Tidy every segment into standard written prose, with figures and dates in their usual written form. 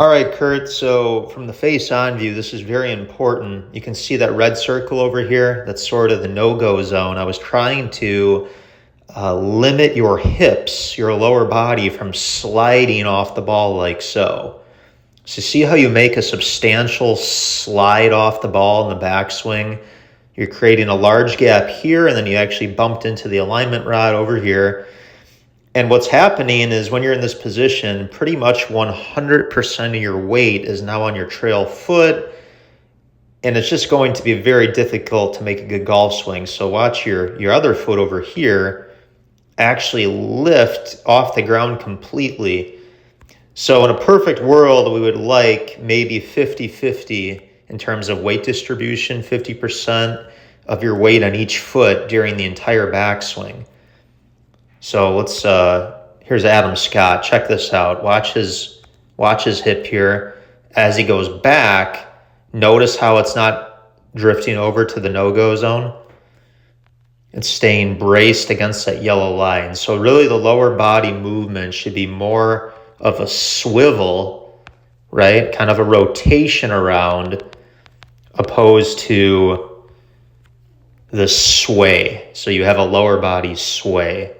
All right, Kurt. So from the face-on view, this is very important. You can see that red circle over here. That's sort of the no-go zone. I was trying to limit your hips, your lower body, from sliding off the ball like so. So see how you make a substantial slide off the ball in the backswing? You're creating a large gap here, and then you actually bumped into the alignment rod over here. And what's happening is when you're in this position, pretty much 100% of your weight is now on your trail foot, and it's just going to be very difficult to make a good golf swing. So watch your other foot over here actually lift off the ground completely. So in a perfect world, we would like maybe 50-50 in terms of weight distribution, 50% of your weight on each foot during the entire backswing. So here's Adam Scott. Check this out. Watch his hip here. As he goes back, notice how it's not drifting over to the no-go zone. It's staying braced against that yellow line. So really the lower body movement should be more of a swivel, right? Kind of a rotation around, opposed to the sway. So you have a lower body sway.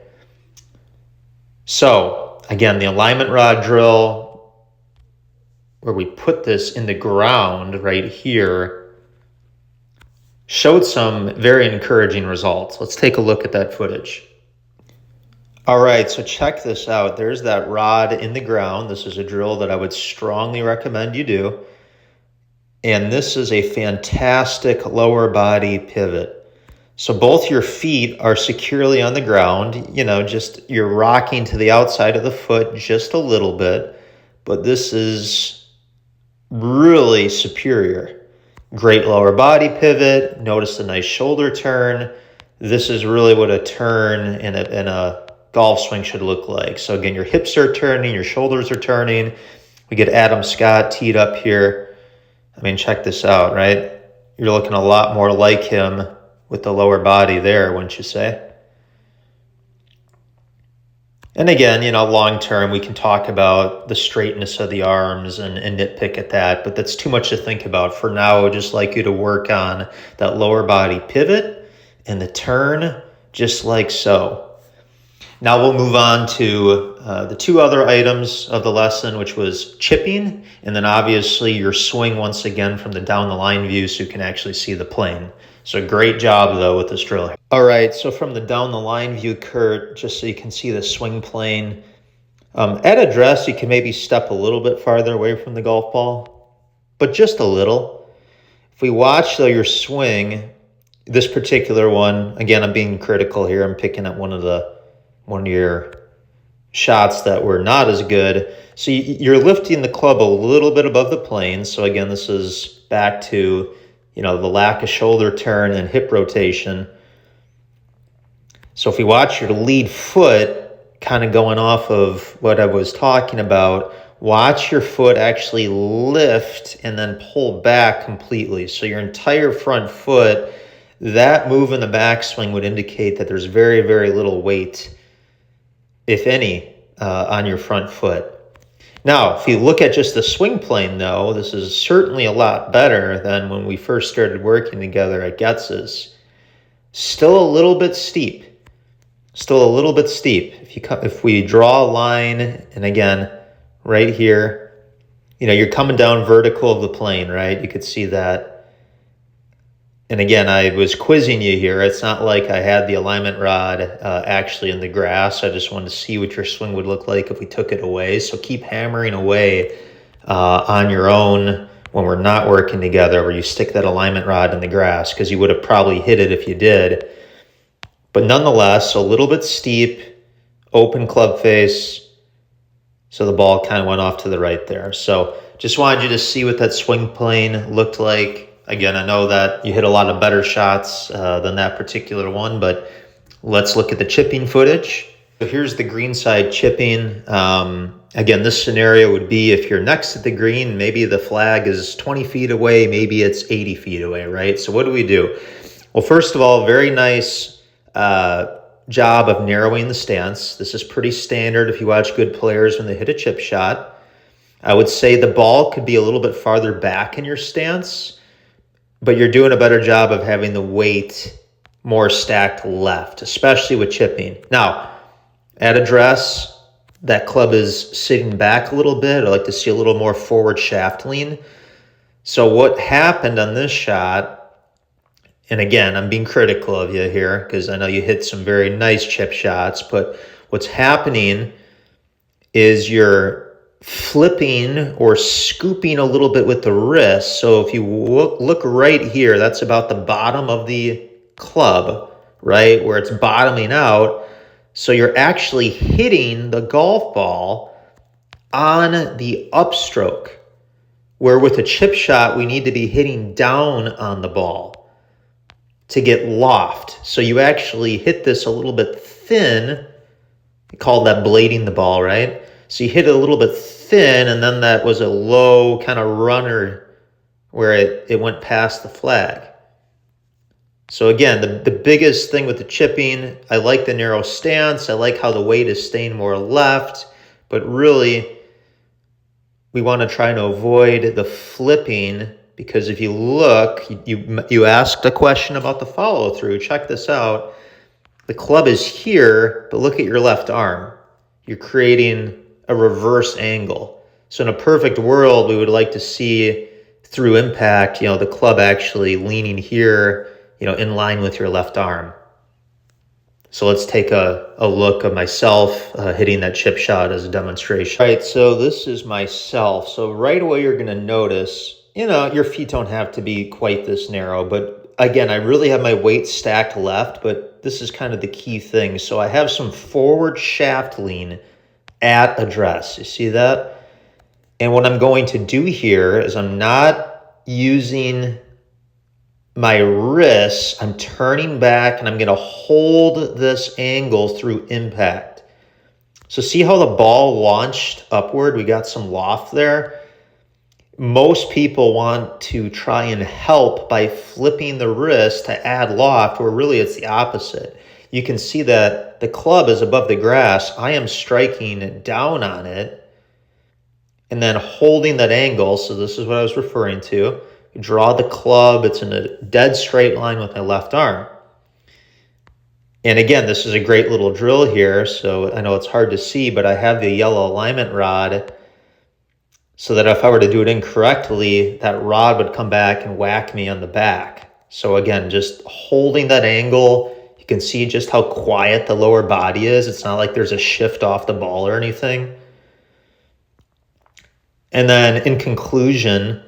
So again, the alignment rod drill, where we put this in the ground right here, showed some very encouraging results. Let's take a look at that footage. All right, so check this out. There's that rod in the ground. This is a drill that I would strongly recommend you do. And this is a fantastic lower body pivot. So both your feet are securely on the ground. Just you're rocking to the outside of the foot just a little bit, but this is really superior. Great lower body pivot. Notice the nice shoulder turn. This is really what a turn in a golf swing should look like. So again, your hips are turning, your shoulders are turning. We get Adam Scott teed up here. I mean, check this out, right? You're looking a lot more like him with the lower body there, wouldn't you say? And again, long term, we can talk about the straightness of the arms and nitpick at that, but that's too much to think about. For now, I would just like you to work on that lower body pivot and the turn, just like so. Now we'll move on to the two other items of the lesson, which was chipping, and then obviously your swing once again from the down the line view so you can actually see the plane. So great job, though, with this drill. All right, so from the down the line view, Kurt, just so you can see the swing plane, at address, you can maybe step a little bit farther away from the golf ball, but just a little. If we watch, though, your swing, this particular one, again, I'm being critical here. I'm picking at one of your shots that were not as good. So you're lifting the club a little bit above the plane. So again, this is back to the lack of shoulder turn and hip rotation. So if we watch your lead foot kind of going off of what I was talking about, watch your foot actually lift and then pull back completely. So your entire front foot, that move in the backswing would indicate that there's very, very little weight, if any, on your front foot. Now, if you look at just the swing plane, though, this is certainly a lot better than when we first started working together at Getz's. Still a little bit steep. If we draw a line, and again, right here, you're coming down vertical of the plane, right? You could see that. And again, I was quizzing you here. It's not like I had the alignment rod actually in the grass. I just wanted to see what your swing would look like if we took it away. So keep hammering away on your own when we're not working together, where you stick that alignment rod in the grass, because you would have probably hit it if you did. But nonetheless, a little bit steep, open club face. So the ball kind of went off to the right there. So just wanted you to see what that swing plane looked like. Again, I know that you hit a lot of better shots than that particular one, but let's look at the chipping footage. So here's the greenside chipping. Again, this scenario would be if you're next to the green, maybe the flag is 20 feet away, maybe it's 80 feet away, right? So what do we do? Well, first of all, very nice job of narrowing the stance. This is pretty standard if you watch good players when they hit a chip shot. I would say the ball could be a little bit farther back in your stance, but you're doing a better job of having the weight more stacked left, especially with chipping. Now, at address, that club is sitting back a little bit. I like to see a little more forward shaft lean. So what happened on this shot, and again, I'm being critical of you here because I know you hit some very nice chip shots, but what's happening is you're flipping or scooping a little bit with the wrist. So if you look right here, that's about the bottom of the club, right, where it's bottoming out. So you're actually hitting the golf ball on the upstroke, where with a chip shot, we need to be hitting down on the ball to get loft. So you actually hit this a little bit thin. We call that blading the ball, right? So you hit it a little bit thin, and then that was a low kind of runner where it went past the flag. So again, the biggest thing with the chipping, I like the narrow stance. I like how the weight is staying more left, but really we want to try to avoid the flipping, because if you look, you asked a question about the follow through. Check this out. The club is here, but look at your left arm. You're creating a reverse angle. So in a perfect world, we would like to see through impact, the club actually leaning here, in line with your left arm. So let's take a look of myself hitting that chip shot as a demonstration. All right, so this is myself. So right away, you're gonna notice, your feet don't have to be quite this narrow, but again, I really have my weight stacked left, but this is kind of the key thing. So I have some forward shaft lean at address. You see that? And what I'm going to do here is I'm not using my wrist. I'm turning back and I'm going to hold this angle through impact. So see how the ball launched upward? We got some loft there. Most people want to try and help by flipping the wrist to add loft, where really it's the opposite. You can see that the club is above the grass. I am striking down on it and then holding that angle. So this is what I was referring to. Draw the club. It's in a dead straight line with my left arm. And again, this is a great little drill here. So I know it's hard to see, but I have the yellow alignment rod so that if I were to do it incorrectly, that rod would come back and whack me on the back. So again, just holding that angle. You can see just how quiet the lower body is. It's not like there's a shift off the ball or anything. And then in conclusion,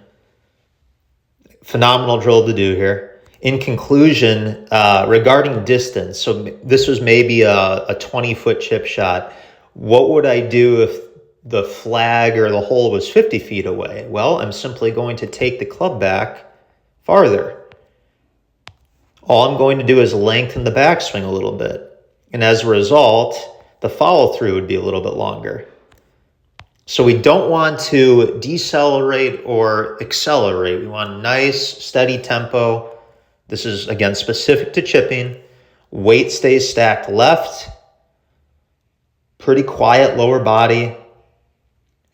phenomenal drill to do here. In conclusion, regarding distance, so this was maybe a 20-foot chip shot. What would I do if the flag or the hole was 50 feet away? Well, I'm simply going to take the club back farther. All I'm going to do is lengthen the backswing a little bit. And as a result, the follow through would be a little bit longer. So we don't want to decelerate or accelerate. We want a nice, steady tempo. This is, again, specific to chipping. Weight stays stacked left. Pretty quiet lower body.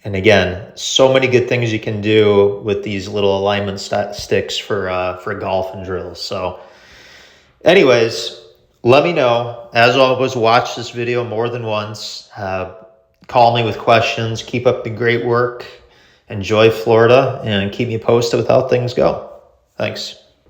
And again, so many good things you can do with these little alignment sticks for golf and drills. So anyways, let me know. As always, watch this video more than once. Call me with questions. Keep up the great work. Enjoy Florida and keep me posted with how things go. Thanks.